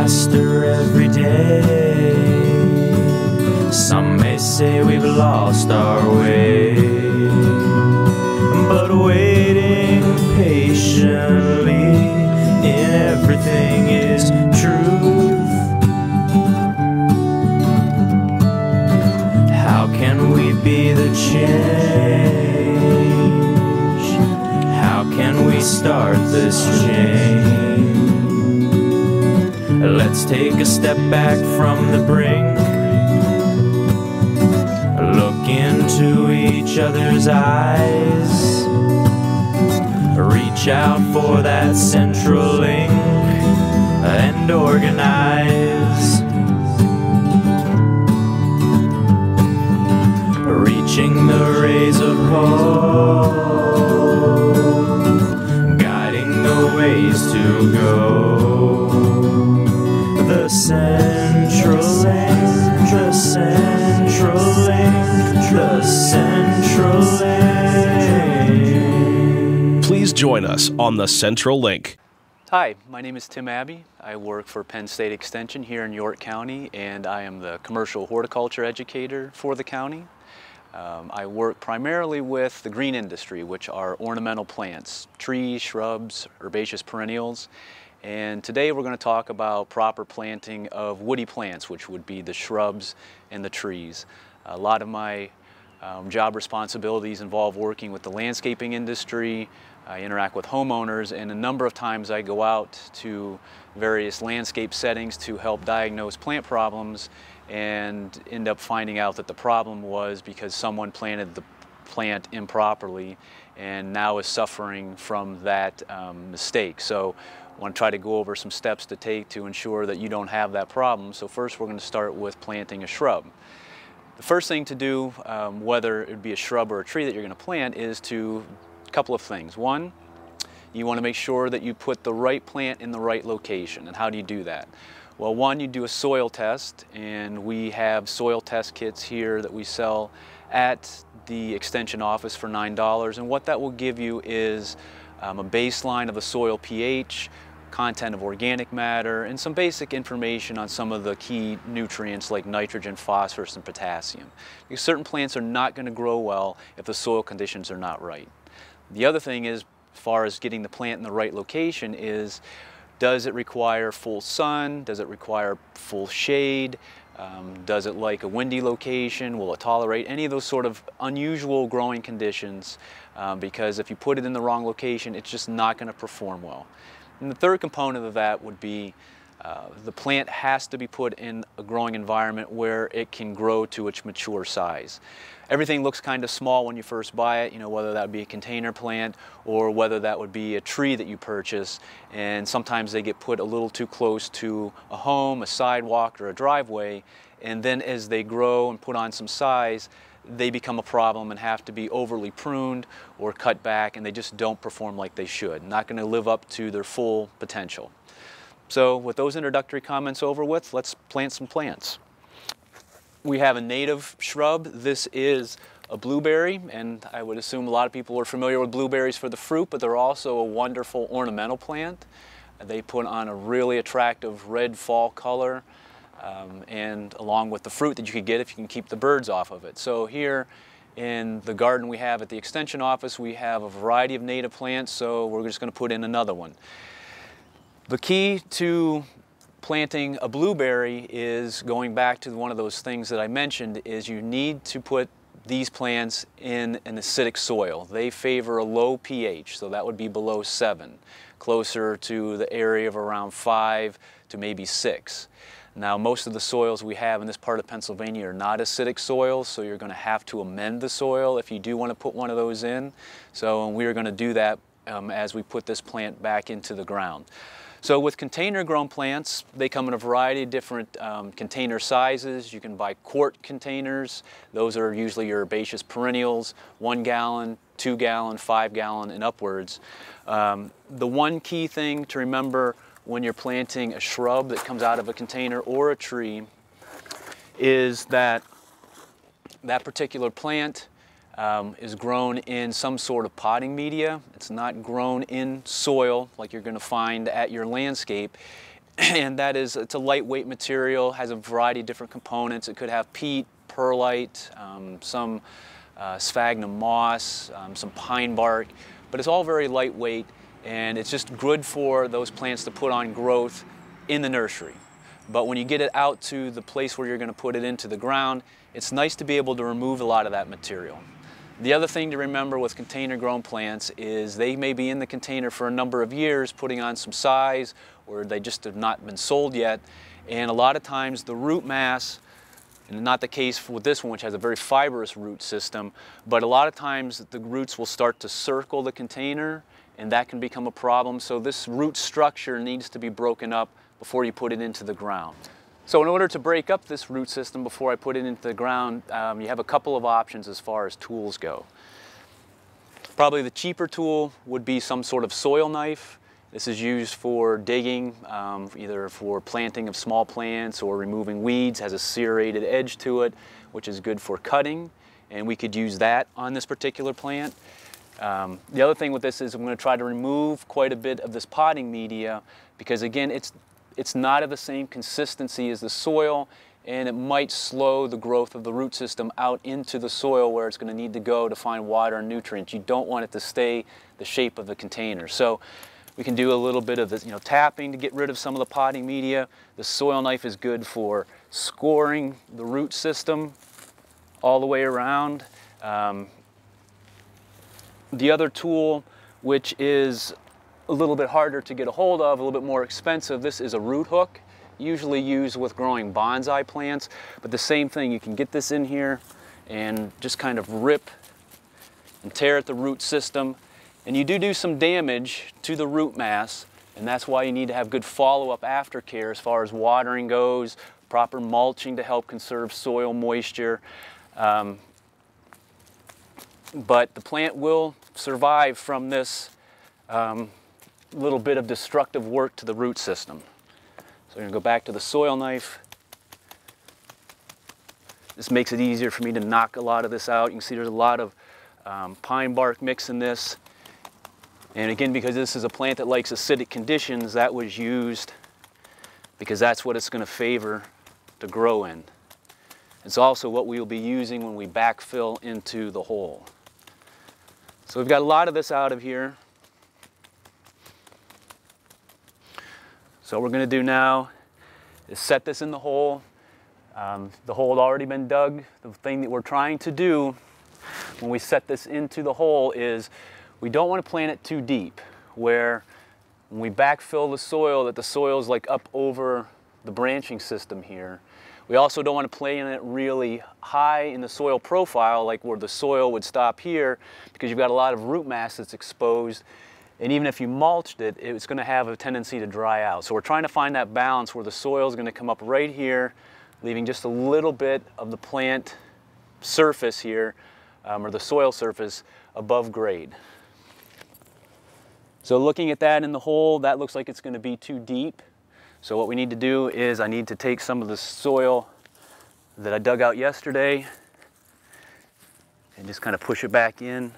faster every day. Some may say we've lost our way, but waiting patiently in everything is truth. How can we be the change? How can we start this change? Let's take a step back from the brink, look into each other's eyes, reach out for that central link and organize. Reaching the rays of hope, guiding the ways to go. The central link, the central link, the central link. Please join us on the Central Link. Hi, my name is Tim Abbey. I work for Penn State Extension here in York County, and I am the commercial horticulture educator for the county. I work primarily with the green industry, which are ornamental plants, trees, shrubs, herbaceous perennials. And today we're going to talk about proper planting of woody plants, which would be the shrubs and the trees. A lot of my job responsibilities involve working with the landscaping industry. I interact with homeowners, and a number of times I go out to various landscape settings to help diagnose plant problems and end up finding out that the problem was because someone planted the plant improperly and now is suffering from that mistake. So I want to try to go over some steps to take to ensure that you don't have that problem. So first we're going to start with planting a shrub. The first thing to do, whether it be a shrub or a tree that you're going to plant, is a couple of things. One, you want to make sure that you put the right plant in the right location. And how do you do that? Well, one, you do a soil test, and we have soil test kits here that we sell at the extension office for $9. And what that will give you is a baseline of the soil pH, content of organic matter, and some basic information on some of the key nutrients like nitrogen, phosphorus, and potassium. Because certain plants are not going to grow well if the soil conditions are not right. The other thing is, as far as getting the plant in the right location, is does it require full sun? Does it require full shade? Does it like a windy location? Will it tolerate any of those sort of unusual growing conditions? Because if you put it in the wrong location, it's just not going to perform well. And the third component of that would be the plant has to be put in a growing environment where it can grow to its mature size. Everything looks kind of small when you first buy it, whether that would be a container plant or whether that would be a tree that you purchase, and sometimes they get put a little too close to a home, a sidewalk, or a driveway, and then as they grow and put on some size, they become a problem and have to be overly pruned or cut back, and they just don't perform like they should. Not going to live up to their full potential. So with those introductory comments over with, let's plant some plants. We have a native shrub. This is a blueberry, and I would assume a lot of people are familiar with blueberries for the fruit, but they're also a wonderful ornamental plant. They put on a really attractive red fall color, and along with the fruit that you could get if you can keep the birds off of it. So here in the garden we have at the extension office, we have a variety of native plants, so we're just going to put in another one. The key to planting a blueberry is, going back to one of those things that I mentioned, is you need to put these plants in an acidic soil. They favor a low pH, so that would be below 7, closer to the area of around 5 to maybe 6. Now, most of the soils we have in this part of Pennsylvania are not acidic soils, so you're going to have to amend the soil if you do want to put one of those in. So we are going to do that as we put this plant back into the ground. So with container grown plants, they come in a variety of different container sizes. You can buy quart containers. Those are usually your herbaceous perennials, 1 gallon, 2 gallon, 5 gallon, and upwards. The one key thing to remember when you're planting a shrub that comes out of a container or a tree is that that particular plant is grown in some sort of potting media. It's not grown in soil like you're going to find at your landscape. and that is, it's a lightweight material, has a variety of different components. It could have peat, perlite, some sphagnum moss, some pine bark, but it's all very lightweight, and it's just good for those plants to put on growth in the nursery. But when you get it out to the place where you're going to put it into the ground, it's nice to be able to remove a lot of that material. The other thing to remember with container grown plants is they may be in the container for a number of years, putting on some size, or they just have not been sold yet. And a lot of times the root mass, and not the case with this one, which has a very fibrous root system, but a lot of times the roots will start to circle the container, and that can become a problem. So this root structure needs to be broken up before you put it into the ground. So in order to break up this root system before I put it into the ground, you have a couple of options as far as tools go. Probably the cheaper tool would be some sort of soil knife. This is used for digging, either for planting of small plants or removing weeds, has a serrated edge to it, which is good for cutting, and we could use that on this particular plant. The other thing with this is I'm going to try to remove quite a bit of this potting media because, again, it's not of the same consistency as the soil, and it might slow the growth of the root system out into the soil where it's going to need to go to find water and nutrients. You don't want it to stay the shape of the container. So we can do a little bit of this, tapping to get rid of some of the potting media. The soil knife is good for scoring the root system all the way around. The other tool, which is a little bit harder to get a hold of, a little bit more expensive, this is a root hook, usually used with growing bonsai plants, but the same thing, you can get this in here and just kind of rip and tear at the root system, and you do some damage to the root mass, and that's why you need to have good follow-up aftercare as far as watering goes, proper mulching to help conserve soil moisture. But the plant will survive from this little bit of destructive work to the root system. So we're going to go back to the soil knife. This makes it easier for me to knock a lot of this out. You can see there's a lot of pine bark mix in this. And again, because this is a plant that likes acidic conditions, that was used because that's what it's going to favor to grow in. It's also what we will be using when we backfill into the hole. So we've got a lot of this out of here. So what we're going to do now is set this in the hole. The hole had already been dug. The thing that we're trying to do when we set this into the hole is we don't want to plant it too deep, where when we backfill the soil, that the soil is like up over the branching system here. We also don't want to plant it really high in the soil profile, like where the soil would stop here, because you've got a lot of root mass that's exposed. And even if you mulched it, it's going to have a tendency to dry out. So we're trying to find that balance where the soil is going to come up right here, leaving just a little bit of the plant surface here, or the soil surface, above grade. So looking at that in the hole, that looks like it's going to be too deep. So what we need to do is I need to take some of the soil that I dug out yesterday and just kind of push it back in.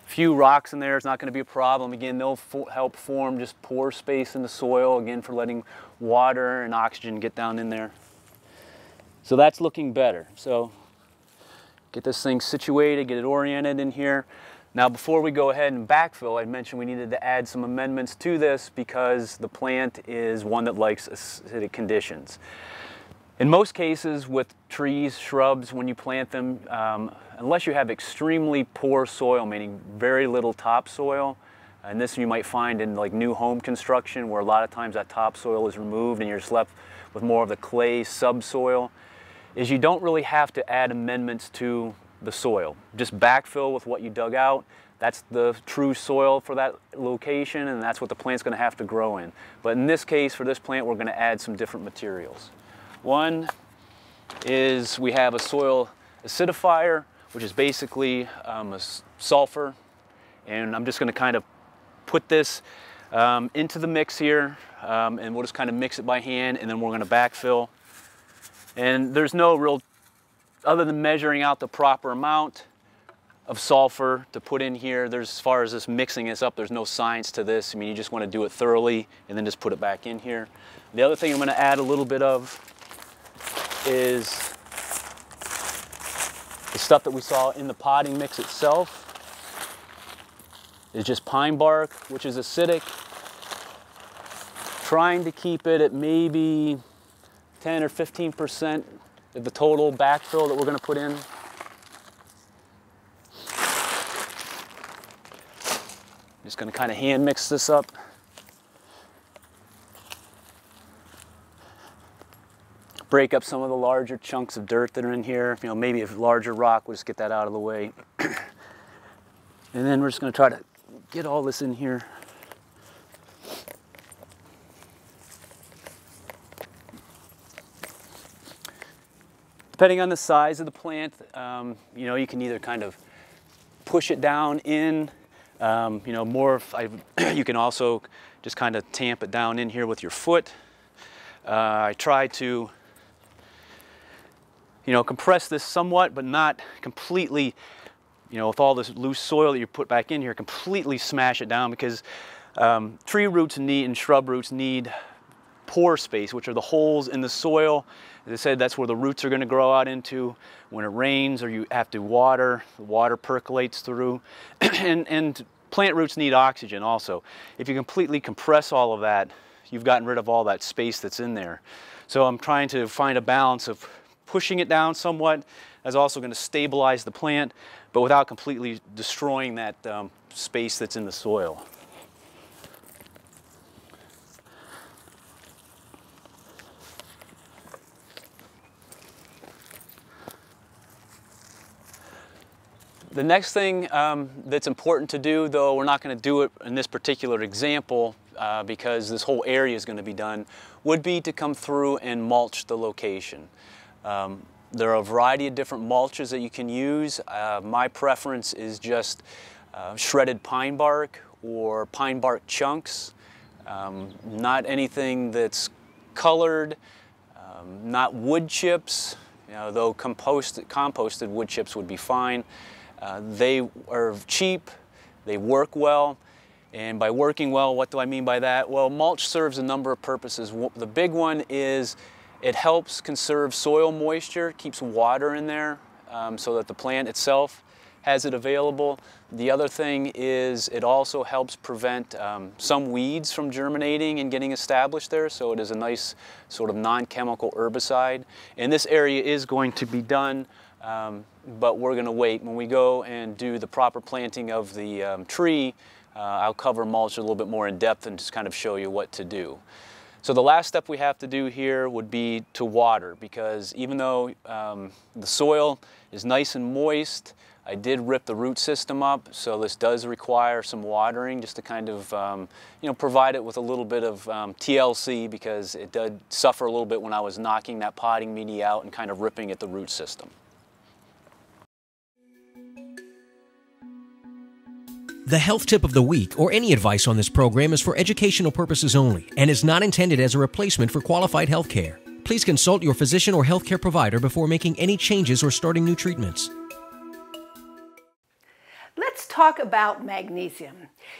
Few rocks in there is not going to be a problem. Again, they'll help form just pore space in the soil, again, for letting water and oxygen get down in there. So that's looking better. So get this thing situated, get it oriented in here. Now before we go ahead and backfill, I mentioned we needed to add some amendments to this because the plant is one that likes acidic conditions. In most cases with trees, shrubs, when you plant them, unless you have extremely poor soil, meaning very little topsoil, and this you might find in like new home construction where a lot of times that topsoil is removed and you're just left with more of the clay subsoil, is you don't really have to add amendments to the soil. Just backfill with what you dug out. That's the true soil for that location, and that's what the plant's going to have to grow in. But in this case, for this plant, we're going to add some different materials. One is we have a soil acidifier, which is basically a sulfur, and I'm just going to kind of put this into the mix here, and we'll just kind of mix it by hand, and then we're going to backfill. And there's no real, other than measuring out the proper amount, of sulfur to put in here. As far as this mixing this up, there's no science to this. I mean, you just want to do it thoroughly and then just put it back in here. The other thing I'm going to add a little bit of is the stuff that we saw in the potting mix itself. Is just pine bark, which is acidic. Trying to keep it at maybe 10 or 15% of the total backfill that we're going to put in. Just going to kind of hand mix this up. Break up some of the larger chunks of dirt that are in here. You know, maybe a larger rock, we'll just get that out of the way. And then we're just going to try to get all this in here. Depending on the size of the plant, you know, you can either kind of push it down in, you know, you can also just kind of tamp it down in here with your foot. I try to, you know, compress this somewhat, but not completely, you know, with all this loose soil that you put back in here, completely smash it down, because tree roots and shrub roots need pore space, which are the holes in the soil. As I said, that's where the roots are going to grow out into. When it rains or you have to water, the water percolates through. and plant roots need oxygen also. If you completely compress all of that, you've gotten rid of all that space that's in there. So I'm trying to find a balance of pushing it down somewhat. That's also going to stabilize the plant, but without completely destroying that space that's in the soil. The next thing that's important to do, though we're not going to do it in this particular example because this whole area is going to be done, would be to come through and mulch the location. There are a variety of different mulches that you can use. My preference is just shredded pine bark or pine bark chunks. Not anything that's colored, not wood chips, you know, though composted wood chips would be fine. They are cheap, they work well, and by working well, what do I mean by that? Well, mulch serves a number of purposes. The big one is it helps conserve soil moisture, keeps water in there so that the plant itself has it available. The other thing is it also helps prevent some weeds from germinating and getting established there, so it is a nice sort of non-chemical herbicide. And this area is going to be done, but we're going to wait. When we go and do the proper planting of the tree, I'll cover mulch a little bit more in depth and just kind of show you what to do. So the last step we have to do here would be to water, because even though the soil is nice and moist, I did rip the root system up, so this does require some watering just to kind of you know, provide it with a little bit of TLC, because it did suffer a little bit when I was knocking that potting media out and kind of ripping at the root system. The health tip of the week or any advice on this program is for educational purposes only and is not intended as a replacement for qualified health care. Please consult your physician or healthcare provider before making any changes or starting new treatments. Let's talk about magnesium.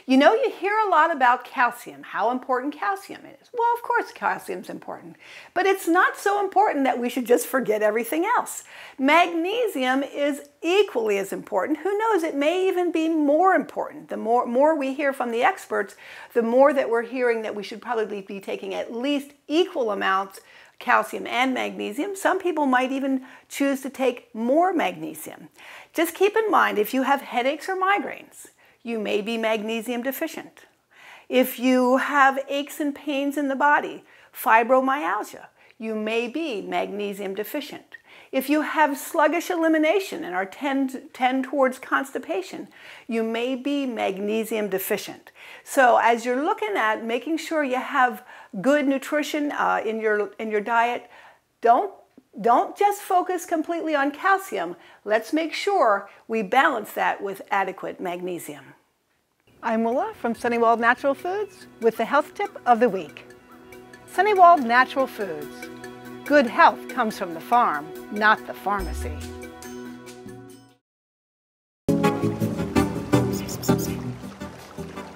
You know, you hear a lot about calcium, how important calcium is. Well, of course calcium's important, but it's not so important that we should just forget everything else. Magnesium is equally as important. Who knows, it may even be more important. The more we hear from the experts, the more that we're hearing that we should probably be taking at least equal amounts calcium and magnesium. Some people might even choose to take more magnesium. Just keep in mind, if you have headaches or migraines, you may be magnesium deficient. If you have aches and pains in the body, fibromyalgia, you may be magnesium deficient. If you have sluggish elimination and are tend towards constipation, you may be magnesium deficient. So as you're looking at making sure you have good nutrition in your diet, don't just focus completely on calcium. Let's make sure we balance that with adequate magnesium. I'm Willa from Sunnywald Natural Foods with the health tip of the week. Sunnywald Natural Foods. Good health comes from the farm, not the pharmacy.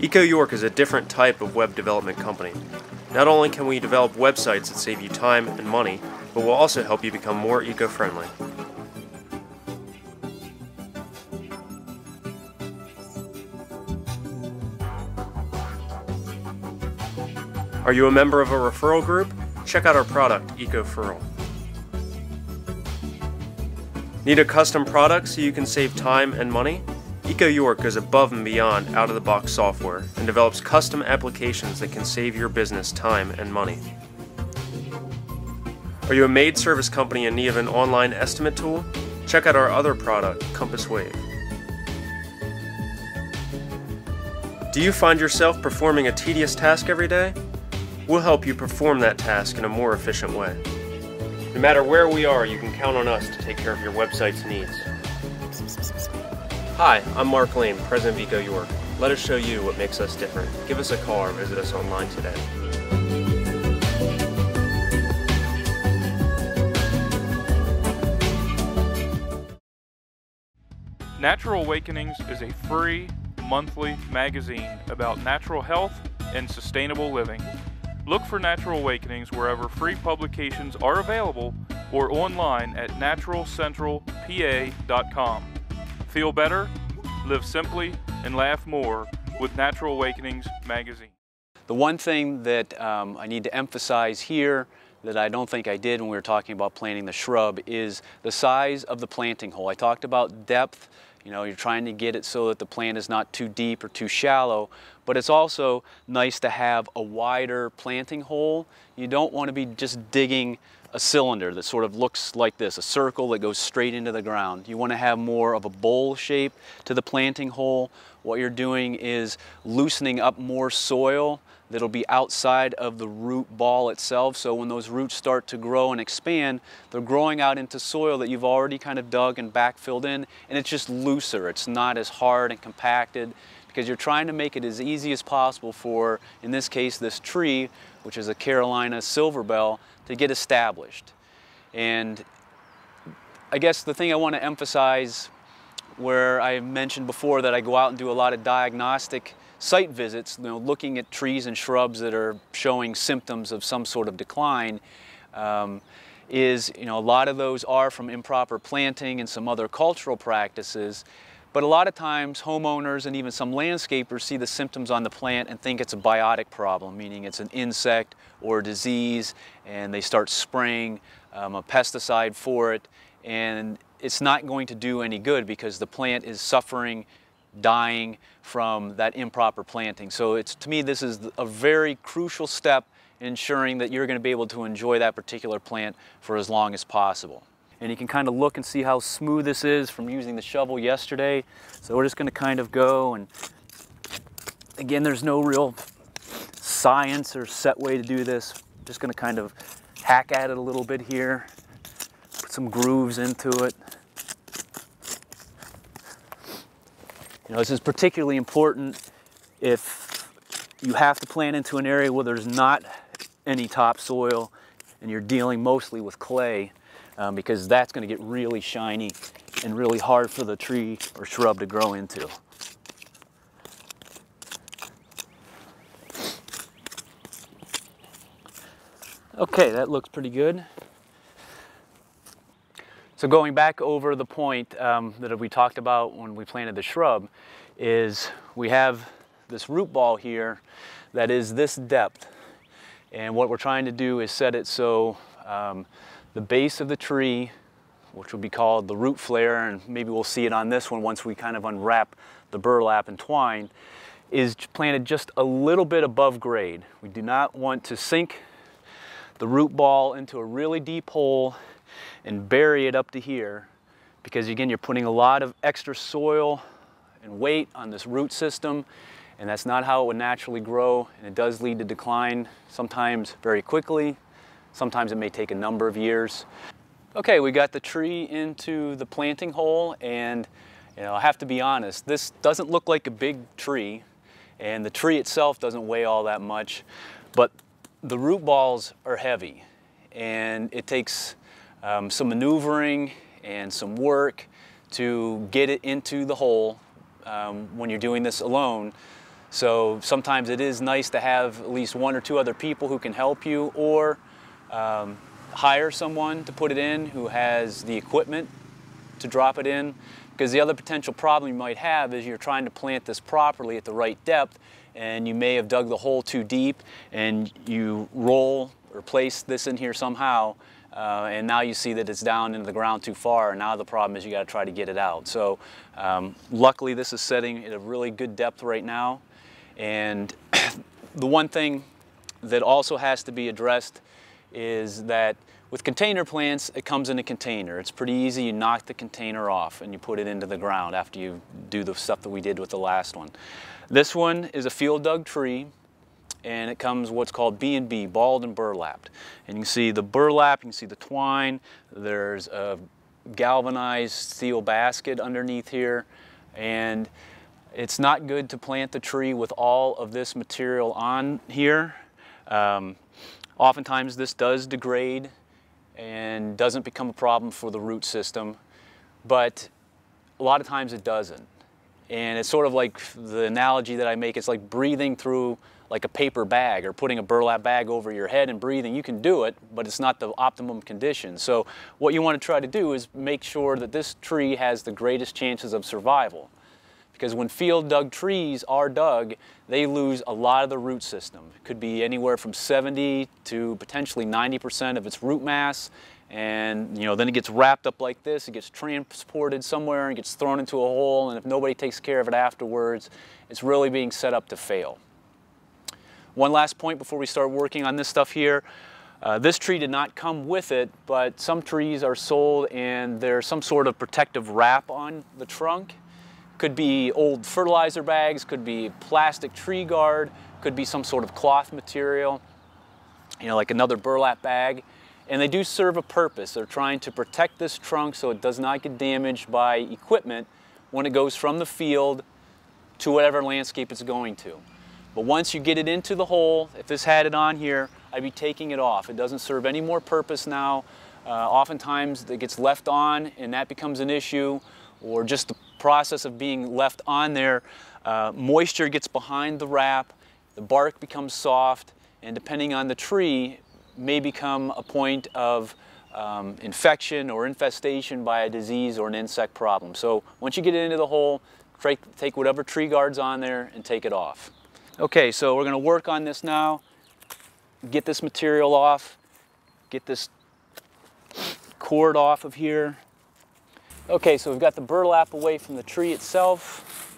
EcoYork is a different type of web development company. Not only can we develop websites that save you time and money, but we'll also help you become more eco-friendly. Are you a member of a referral group? Check out our product, EcoFurl. Need a custom product so you can save time and money? EcoYork goes above and beyond out-of-the-box software and develops custom applications that can save your business time and money. Are you a maid service company in need of an online estimate tool? Check out our other product, Compass Wave. Do you find yourself performing a tedious task every day? We'll help you perform that task in a more efficient way. No matter where we are, you can count on us to take care of your website's needs. Hi, I'm Mark Lane, President of EcoYork. Let us show you what makes us different. Give us a call or visit us online today. Natural Awakenings is a free monthly magazine about natural health and sustainable living. Look for Natural Awakenings wherever free publications are available or online at naturalcentralpa.com. Feel better, live simply, and laugh more with Natural Awakenings magazine. The one thing that I need to emphasize here that I don't think I did when we were talking about planting the shrub is the size of the planting hole. I talked about depth. You know, you're trying to get it so that the plant is not too deep or too shallow, but it's also nice to have a wider planting hole. You don't want to be just digging a cylinder that sort of looks like this, a circle that goes straight into the ground. You want to have more of a bowl shape to the planting hole. What you're doing is loosening up more soil that'll be outside of the root ball itself. So when those roots start to grow and expand, they're growing out into soil that you've already kind of dug and backfilled in, and it's just looser. It's not as hard and compacted because you're trying to make it as easy as possible for, in this case, this tree, which is a Carolina silver bell, to get established. And I guess the thing I want to emphasize, where I mentioned before that I go out and do a lot of diagnostic site visits, you know, looking at trees and shrubs that are showing symptoms of some sort of decline, is, you know, a lot of those are from improper planting and some other cultural practices. But a lot of times homeowners and even some landscapers see the symptoms on the plant and think it's a biotic problem, meaning it's an insect or a disease, and they start spraying a pesticide for it, and it's not going to do any good because the plant is suffering, dying from that improper planting. So to me, this is a very crucial step in ensuring that you're going to be able to enjoy that particular plant for as long as possible. And you can kind of look and see how smooth this is from using the shovel yesterday. So we're just going to kind of go, and again, there's no real science or set way to do this. Just going to kind of hack at it a little bit here, put some grooves into it. You know, this is particularly important if you have to plant into an area where there's not any topsoil and you're dealing mostly with clay, because that's going to get really shiny and really hard for the tree or shrub to grow into. Okay, that looks pretty good. So going back over the point that we talked about when we planted the shrub, is we have this root ball here that is this depth. And what we're trying to do is set it so the base of the tree, which will be called the root flare, and maybe we'll see it on this one once we kind of unwrap the burlap and twine, is planted just a little bit above grade. We do not want to sink the root ball into a really deep hole and bury it up to here, because again, you're putting a lot of extra soil and weight on this root system, and that's not how it would naturally grow, and it does lead to decline, sometimes very quickly. Sometimes it may take a number of years. Okay, we got the tree into the planting hole, and you know, I have to be honest, this doesn't look like a big tree, and the tree itself doesn't weigh all that much, but the root balls are heavy, and it takes some maneuvering and some work to get it into the hole when you're doing this alone. So sometimes it is nice to have at least 1 or 2 other people who can help you, or hire someone to put it in who has the equipment to drop it in. Because the other potential problem you might have is you're trying to plant this properly at the right depth, and you may have dug the hole too deep, and you roll or place this in here somehow, and now you see that it's down into the ground too far, and now the problem is you got to try to get it out. So luckily this is setting at a really good depth right now. And the one thing that also has to be addressed is that with container plants, it comes in a container. It's pretty easy. You knock the container off and you put it into the ground after you do the stuff that we did with the last one. This one is a field dug tree, and it comes what's called B&B, balled and burlapped. And you can see the burlap, you can see the twine, there's a galvanized steel basket underneath here, and it's not good to plant the tree with all of this material on here. Oftentimes this does degrade and doesn't become a problem for the root system, but a lot of times it doesn't. And it's sort of like the analogy that I make, it's like breathing through like a paper bag, or putting a burlap bag over your head and breathing. You can do it, but it's not the optimum condition. So what you want to try to do is make sure that this tree has the greatest chances of survival. Because when field dug trees are dug, they lose a lot of the root system. It could be anywhere from 70 to potentially 90% of its root mass. And then it gets wrapped up like this, it gets transported somewhere and gets thrown into a hole, and if nobody takes care of it afterwards, it's really being set up to fail. One last point before we start working on this stuff here. This tree did not come with it, but some trees are sold and there's some sort of protective wrap on the trunk. Could be old fertilizer bags, could be plastic tree guard, could be some sort of cloth material, like another burlap bag. And they do serve a purpose. They're trying to protect this trunk so it does not get damaged by equipment when it goes from the field to whatever landscape it's going to. But once you get it into the hole, if this had it on here, I'd be taking it off. It doesn't serve any more purpose now. Oftentimes it gets left on and that becomes an issue, or just the process of being left on there, moisture gets behind the wrap, the bark becomes soft, and depending on the tree, may become a point of infection or infestation by a disease or an insect problem. So once you get it into the hole, take whatever tree guard's on there and take it off. Okay, so we're going to work on this now, get this material off, get this cord off of here. Okay, so we've got the burlap away from the tree itself.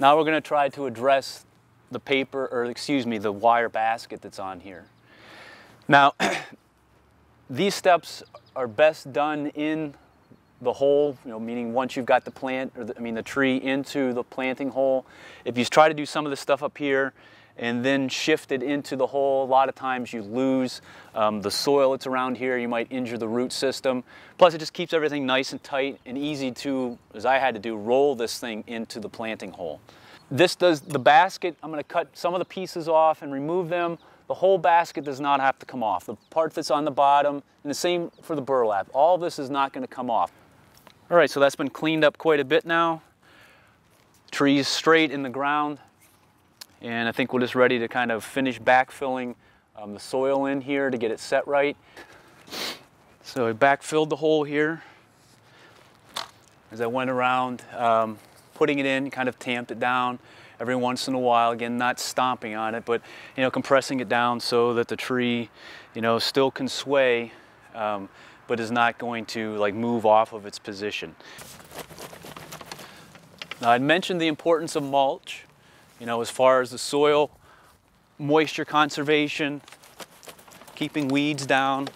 Now we're going to try to address the paper, or excuse me, the wire basket that's on here. Now, these steps are best done in the hole, meaning once you've got the plant, or the tree into the planting hole. If you try to do some of the stuff up here and then shift it into the hole, a lot of times you lose the soil that's around here. You might injure the root system. Plus, it just keeps everything nice and tight and easy to, as I had to do, roll this thing into the planting hole. This does the basket. I'm going to cut some of the pieces off and remove them. The whole basket does not have to come off. The part that's on the bottom, and the same for the burlap. All this is not going to come off. All right, so that's been cleaned up quite a bit now. Tree's straight in the ground, and I think we're just ready to kind of finish backfilling the soil in here to get it set right. So I backfilled the hole here. As I went around putting it in, kind of tamped it down every once in a while, again, not stomping on it, but compressing it down so that the tree still can sway, but is not going to move off of its position. Now, I'd mentioned the importance of mulch, as far as the soil, moisture conservation, keeping weeds down.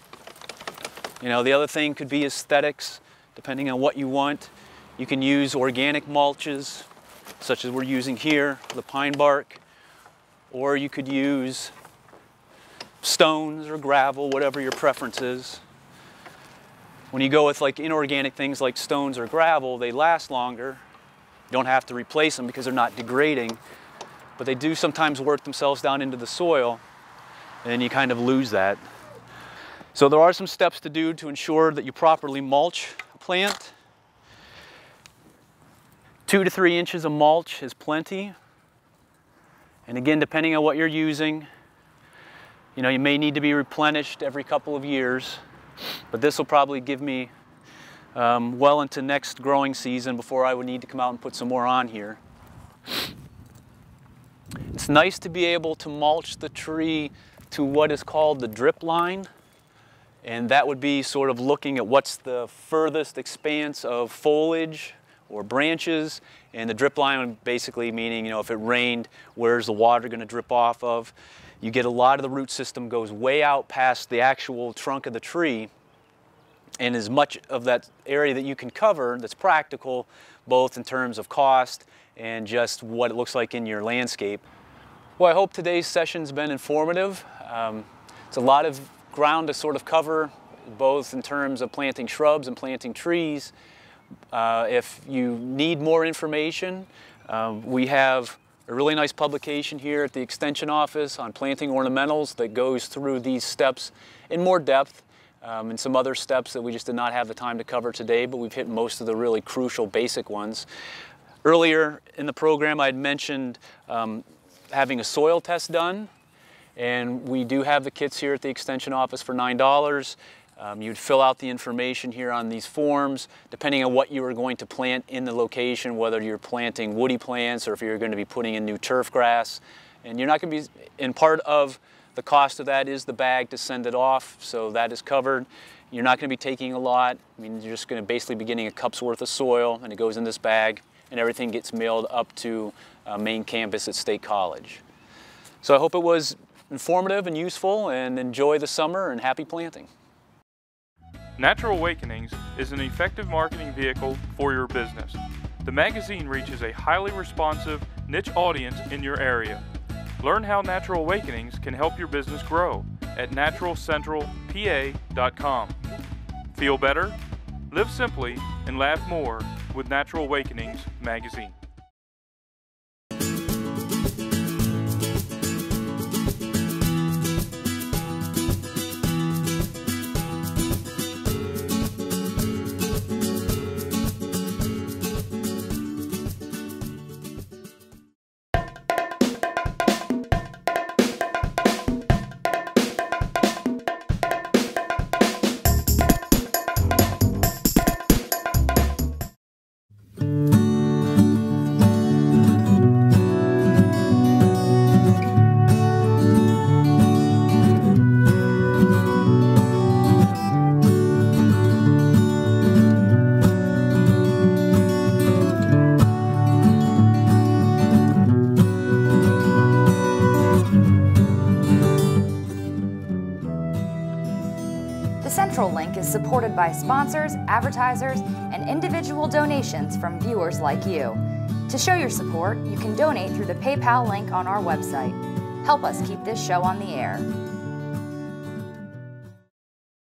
The other thing could be aesthetics, depending on what you want. You can use organic mulches, such as we're using here, the pine bark, or you could use stones or gravel, whatever your preference is. When you go with inorganic things like stones or gravel, they last longer. You don't have to replace them because they're not degrading, but they do sometimes work themselves down into the soil, and then you kind of lose that. So there are some steps to do to ensure that you properly mulch a plant. 2 to 3 inches of mulch is plenty. And again, depending on what you're using, you know, you may need to be replenished every couple of years, but this will probably give me well into next growing season before I would need to come out and put some more on here. It's nice to be able to mulch the tree to what is called the drip line, and that would be sort of looking at what's the furthest expanse of foliage or branches, and the drip line would basically meaning, you know, if it rained, where's the water going to drip off of. You get a lot of the root system goes way out past the actual trunk of the tree, and as much of that area that you can cover that's practical, both in terms of cost and just what it looks like in your landscape. Well, I hope today's session's been informative. It's a lot of ground to sort of cover, both in terms of planting shrubs and planting trees. If you need more information, we have a really nice publication here at the Extension office on planting ornamentals that goes through these steps in more depth, and some other steps that we just did not have the time to cover today, but we've hit most of the really crucial basic ones. Earlier in the program I had mentioned having a soil test done, and we do have the kits here at the Extension office for $9. You'd fill out the information here on these forms, depending on what you are going to plant in the location, whether you're planting woody plants or if you're going to be putting in new turf grass. And you're not going to be, and part of the cost of that is the bag to send it off, so that is covered. You're not going to be taking a lot. I mean, you're just going to basically be getting a cup's worth of soil, and it goes in this bag, and everything gets mailed up to main campus at State College. So I hope it was informative and useful, and enjoy the summer and happy planting. Natural Awakenings is an effective marketing vehicle for your business. The magazine reaches a highly responsive, niche audience in your area. Learn how Natural Awakenings can help your business grow at naturalcentralpa.com. Feel better, live simply, and laugh more with Natural Awakenings magazine. Central Link is supported by sponsors, advertisers, and individual donations from viewers like you. To show your support, you can donate through the PayPal link on our website. Help us keep this show on the air.